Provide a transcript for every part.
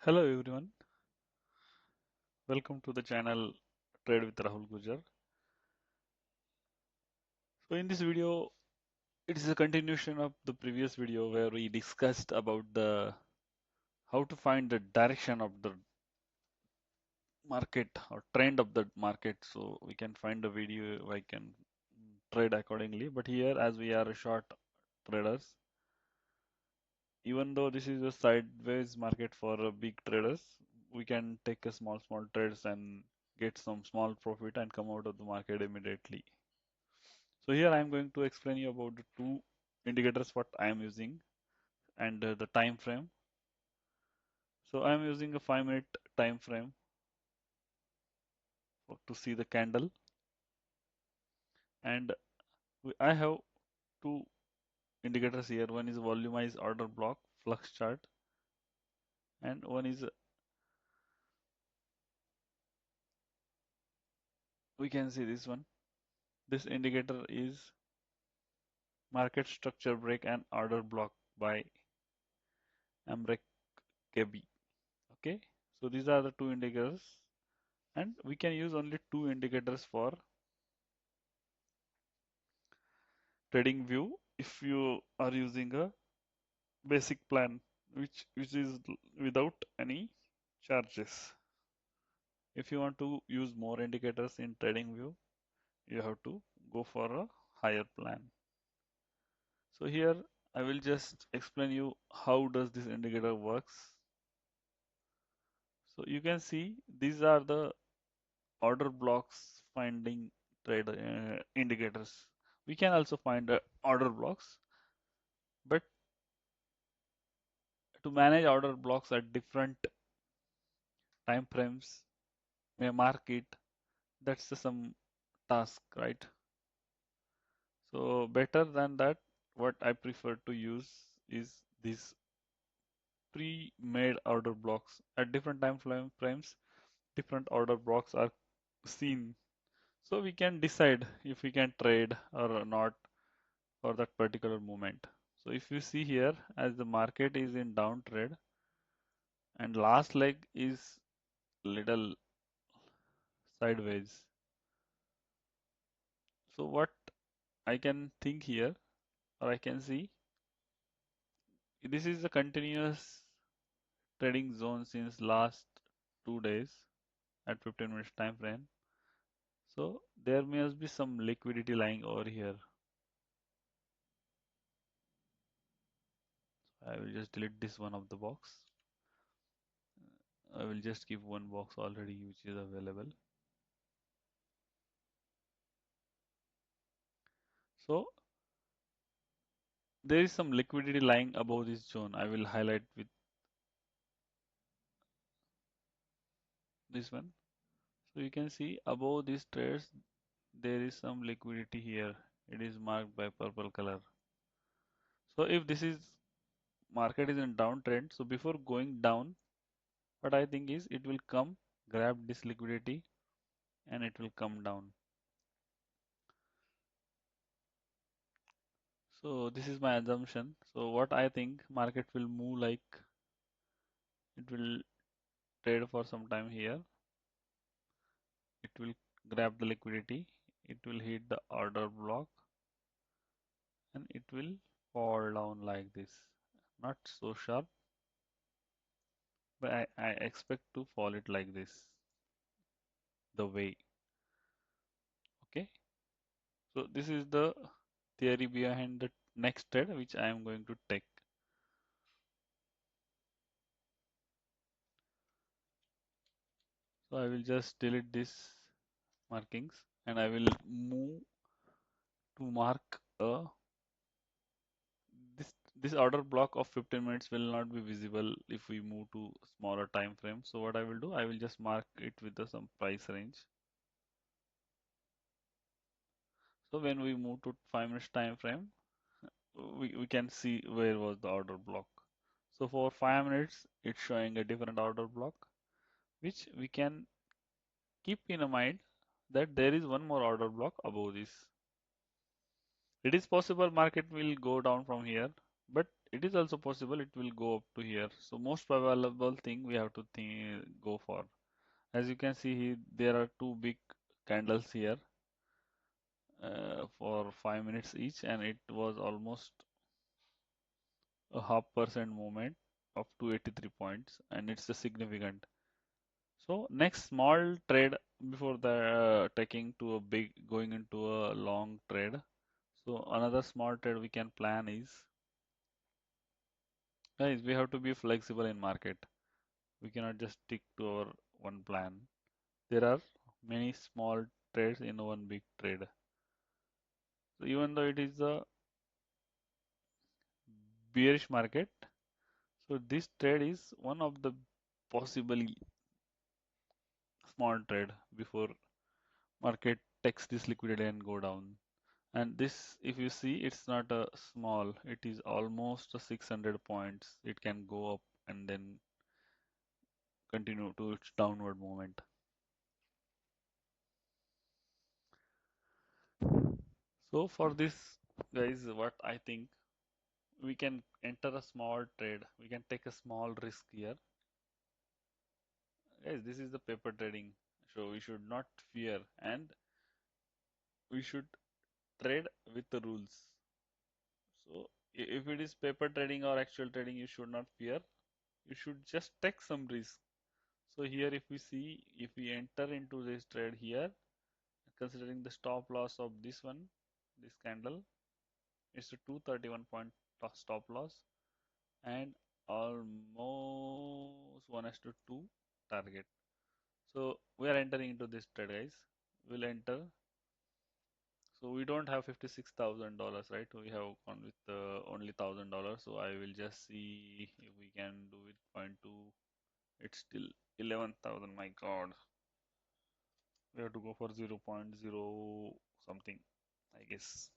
Hello everyone, welcome to the channel Trade with Rahul Gujar. So in this video, it is a continuation of the previous video where we discussed about the how to find the direction of the market or trend of the market. So we can find the video, I can trade accordingly. But here, as we are short traders, even though this is a sideways market for big traders, we can take a small trades and get some small profit and come out of the market immediately. So here I am going to explain you about the two indicators what I am using and the time frame. So I am using a 5-minute time frame to see the candle, and I have two indicators here. One is volumized order block flux chart, and one is we can see this one. This indicator is market structure break and order block by Amrek KB. Okay, so these are the two indicators, and we can use only two indicators for trading view if you are using a basic plan which is without any charges. If you want to use more indicators in trading view, you have to go for a higher plan. So here I will just explain you how does this indicator works. So you can see these are the order blocks finding trade indicators. We can also find order blocks, but to manage order blocks at different time frames, may mark it. That's some task, right? So better than that, what I prefer to use is these pre-made order blocks. At different frames, different order blocks are seen. So we can decide if we can trade or not for that particular moment. So if you see here, as the market is in down trade and last leg is little sideways. So what I can think here, or I can see, this is a continuous trading zone since last 2 days at 15 minutes time frame. So there must be some liquidity lying over here. I will just delete this one of the box. I will just keep one box already which is available. So there is some liquidity lying above this zone. I will highlight with this one. So you can see above these trades there is some liquidity here. It is marked by purple color. So if this is market is in downtrend, so before going down, what I think is it will come, grab this liquidity, and it will come down. So this is my assumption. So what I think market will move like it will trade for some time here. It will grab the liquidity. It will hit the order block and it will fall down like this. Not so sharp, but I expect to fall it like this, the way. Okay. So this is the theory behind the next trade which I am going to take. So I will just delete these markings and I will move to mark this order block of 15 minutes will not be visible if we move to smaller time frame. So what I will do, I will just mark it with some price range. So when we move to 5 minutes time frame, we can see where was the order block. So for 5 minutes, it's showing a different order block, which we can keep in mind that there is one more order block above this. It is possible market will go down from here, but it is also possible it will go up to here. So most probable thing we have to go for. As you can see here, there are two big candles here for 5 minutes each, and it was almost a 0.5% movement of 283 points, and it's a significant. So next small trade before the taking to a big going into a long trade. So another small trade we can plan is, guys, we have to be flexible in market. We cannot just stick to our one plan. There are many small trades in one big trade. So even though it is a bearish market, so this trade is one of the possibly small trade before market takes this liquidity and go down. And this, if you see, it's not a small, it is almost a 600 points. It can go up and then continue to its downward movement. So for this, guys, what I think, we can enter a small trade. We can take a small risk here. Guys, this is the paper trading. So we should not fear, and we should trade with the rules. So if it is paper trading or actual trading, you should not fear. You should just take some risk. So here if we see, if we enter into this trade here, considering the stop loss of this one, this candle, it's a 231 point stop loss and almost 1:2 target. So we are entering into this trade, guys. We'll enter. So we don't have $56,000, right? We have gone with only $1,000. So I will just see if we can do it 0.2. It's still 11,000. My God, we have to go for 0.0 something, I guess.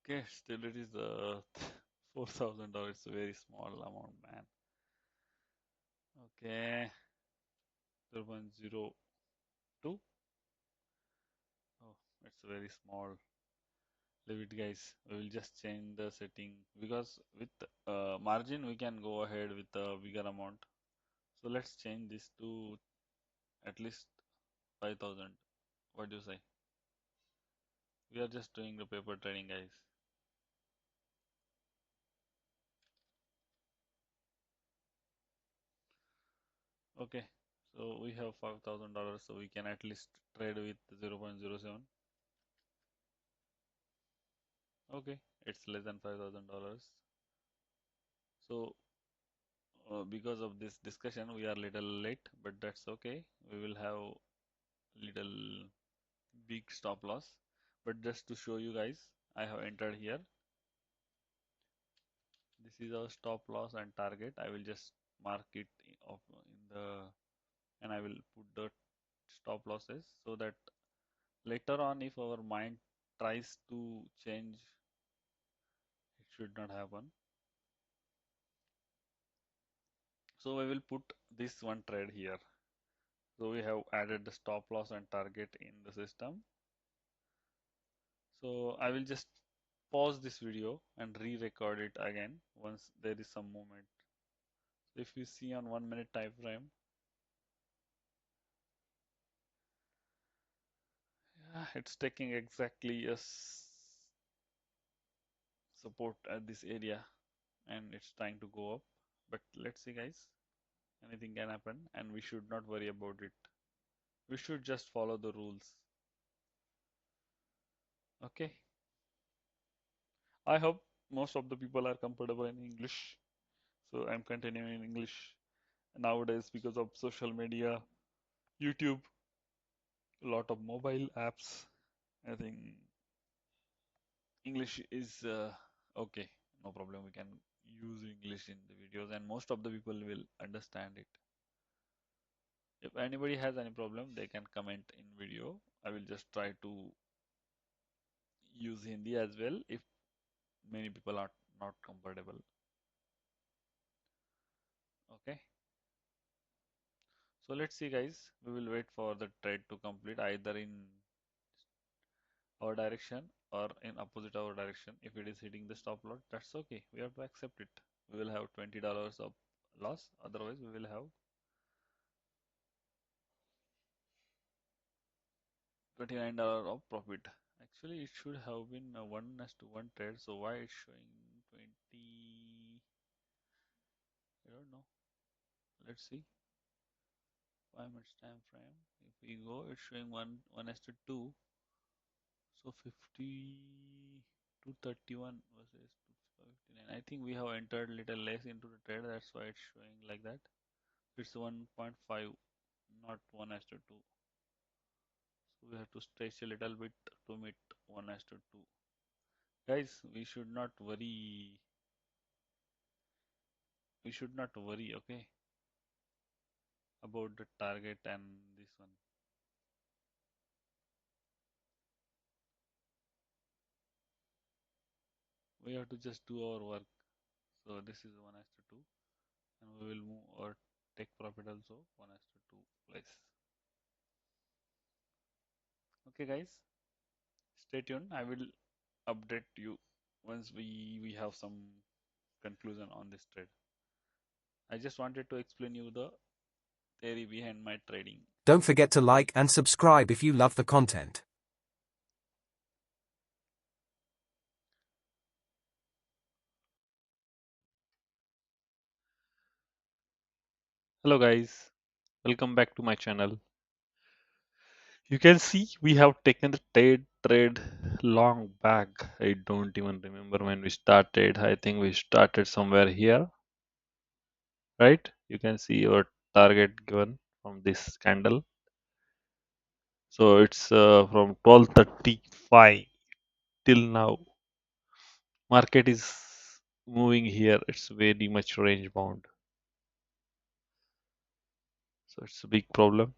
Okay, still it is $4,000. It's a very small amount, man. Okay, 0.02. Oh, it's very small. Leave it, guys. We will just change the setting because with margin we can go ahead with a bigger amount. So let's change this to at least 5,000. What do you say? We are just doing the paper trading, guys. Okay, so we have $5,000, so we can at least trade with 0.07. Okay, it's less than $5,000. So because of this discussion, we are little late, but that's okay. We will have little big stop loss. But just to show you guys, I have entered here. This is our stop loss and target. I will just mark it in the, and I will put the stop losses so that later on, if our mind tries to change, it should not happen. So I will put this one trade here. So we have added the stop loss and target in the system. So I will just pause this video and re-record it again once there is some movement. So if you see on 1 minute time frame, yeah, it's taking exactly a support at this area and it's trying to go up. But let's see, guys, anything can happen and we should not worry about it. We should just follow the rules. Okay. I hope most of the people are comfortable in English. So I'm continuing in English nowadays because of social media, YouTube, a lot of mobile apps. I think English is okay, no problem. We can use English in the videos, and most of the people will understand it. If anybody has any problem, they can comment in video. I will just try to use Hindi as well if many people are not comfortable. Okay. So let's see, guys. We will wait for the trade to complete either in our direction or in opposite our direction. If it is hitting the stop loss, that's okay. We have to accept it. We will have $20 of loss. Otherwise, we will have $29 of profit. Actually, it should have been a 1:1 trade. So why it's showing 20? I don't know. Let's see. 5 minutes time frame. If we go, it's showing 1:2. So 50 to 31 versus 59. I think we have entered little less into the trade. That's why it's showing like that. It's 1.5, not 1:2. So we have to stretch a little bit to meet 1:2. Guys, we should not worry. We should not worry, okay, about the target and this one. We have to just do our work. So this is 1:2, and we will move or take profit also 1:2 place. Okay, guys, stay tuned. I will update you once we have some conclusion on this trade. I just wanted to explain you the theory behind my trading. Don't forget to like and subscribe if you love the content. Hello guys, welcome back to my channel. You can see we have taken the trade long back. I don't even remember when we started. I think we started somewhere here, right? You can see our target given from this candle. So it's from 12:35 till now. Market is moving here. It's very much range bound. So it's a big problem.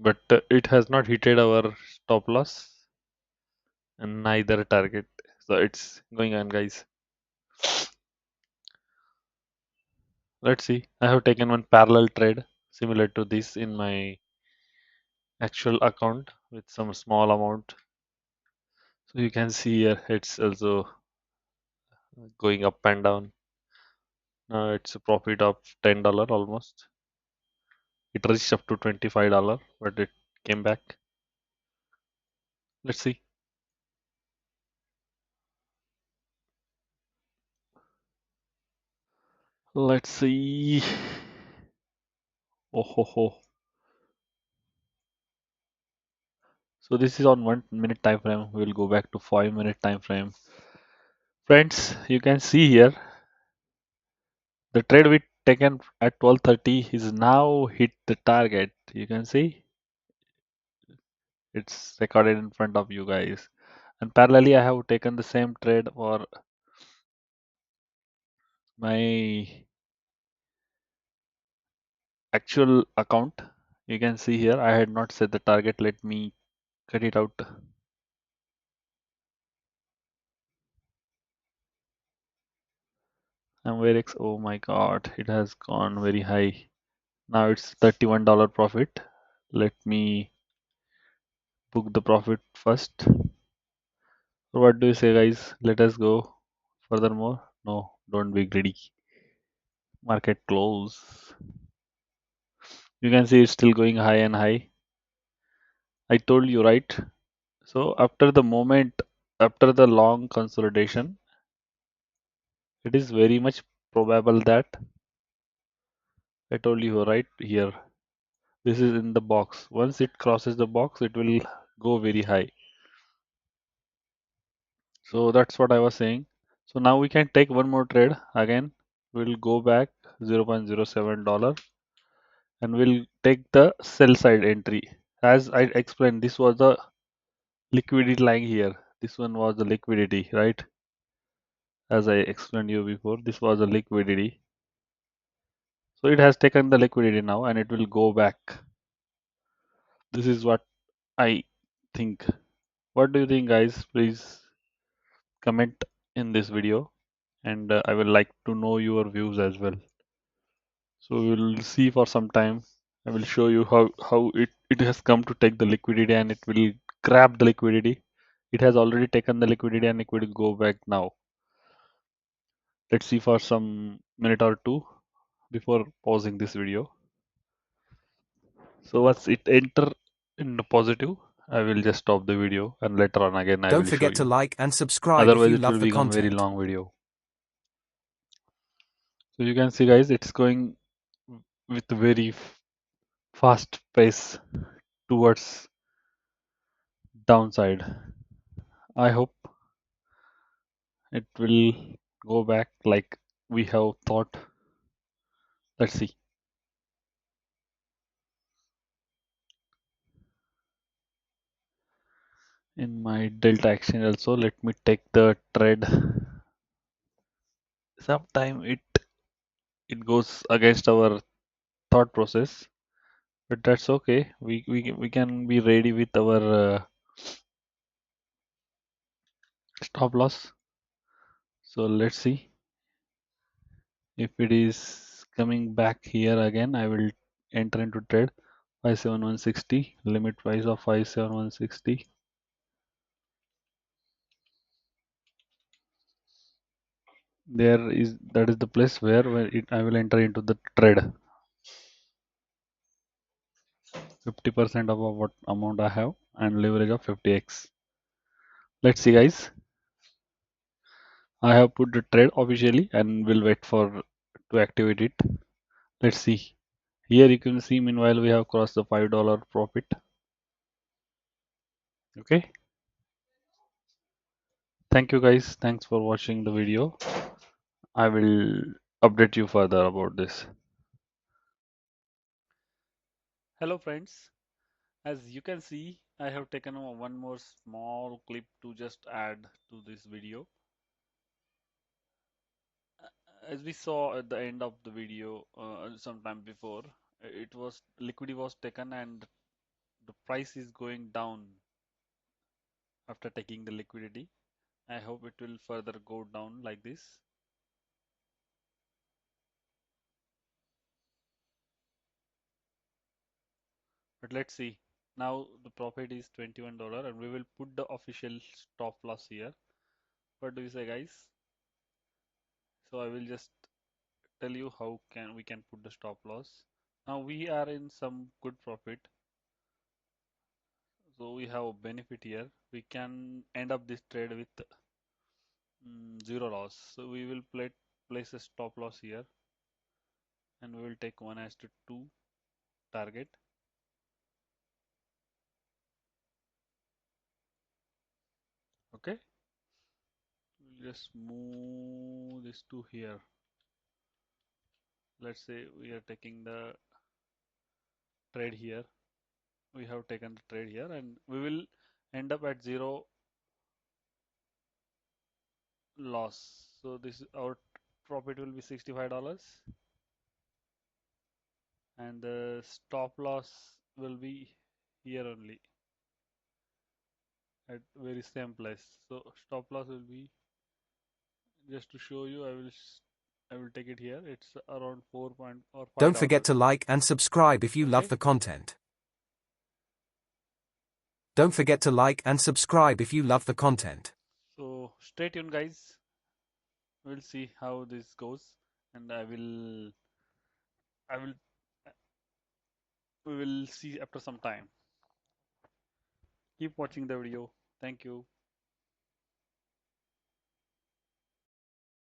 But it has not hit our stop loss and neither target. So it's going on, guys. Let's see. I have taken one parallel trade similar to this in my actual account with some small amount. So you can see here it's also going up and down. Now it's a profit of $10 almost. It reached up to $25, but it came back. Let's see. Let's see. Oh ho ho. So this is on 1 minute time frame. We will go back to 5 minute time frame. Friends, you can see here the trade we taken at 12:30 is now hit the target. You can see it's recorded in front of you guys. And parallelly, I have taken the same trade for my actual account. You can see here I had not set the target. Let me cut it out. I'm very oh my god, it has gone very high. Now it's $31 profit. Let me book the profit first. So what do you say, guys? Let us go furthermore. No, don't be greedy. Market close. You can see it's still going high and high. I told you, right? So after the moment, after the long consolidation, it is very much probable that I told you right here. This is in the box. Once it crosses the box, it will go very high. So that's what I was saying. So now we can take one more trade again. We'll go back $0.07 and we'll take the sell side entry. As I explained, this was the liquidity lying here. This one was the liquidity, right? As I explained you before, this was the liquidity. So it has taken the liquidity now and it will go back. This is what I think. What do you think, guys? Please comment in this video and I would like to know your views as well. So we'll see for some time. I will show you how it has come to take the liquidity, and it will grab the liquidity. It has already taken the liquidity and it will go back now. Let's see for some minute or two before pausing this video. So once it enter in the positive, I will just stop the video and later on again I Don't will show forget to you. like and subscribe if Otherwise you it love will the become very content. long video. So you can see guys, it's going with very fast pace towards downside. I hope it will go back like we have thought. Let's see. In my delta exchange also, let me take the trade. Sometime it goes against our thought process, but that's okay. We can be ready with our stop loss. So let's see if it is coming back here again. I will enter into trade 57160, limit price of 57160. That is the place where I will enter into the trade. 50% of what amount I have and leverage of 50x. Let's see guys. I have put the trade officially and will wait for to activate it. Let's see. Here you can see meanwhile we have crossed the $5 profit. Okay. Thank you guys. Thanks for watching the video. I will update you further about this. Hello friends. As you can see, I have taken one more small clip to just add to this video. As we saw at the end of the video sometime before, it was liquidity was taken and the price is going down after taking the liquidity. I hope it will further go down like this. But let's see. Now the profit is $21 and we will put the official stop loss here. What do you say guys? So I will just tell you how can we can put the stop loss. Now we are in some good profit. So we have a benefit here. We can end up this trade with zero loss. So we will place a stop loss here and we will take 1:2 target. Okay. We'll just move this to here. Let's say we are taking the trade here. We have taken the trade here and we will end up at zero loss. So this our profit will be $65 and the stop loss will be here only at very same place. So stop loss will be, just to show you, I will take it here. It's around 4 point or Don't forget to $5. like and subscribe if you love Okay. the content. Don't forget to like and subscribe if you love the content. So stay tuned guys. We'll see how this goes and I will we will see after some time. Keep watching the video. Thank you.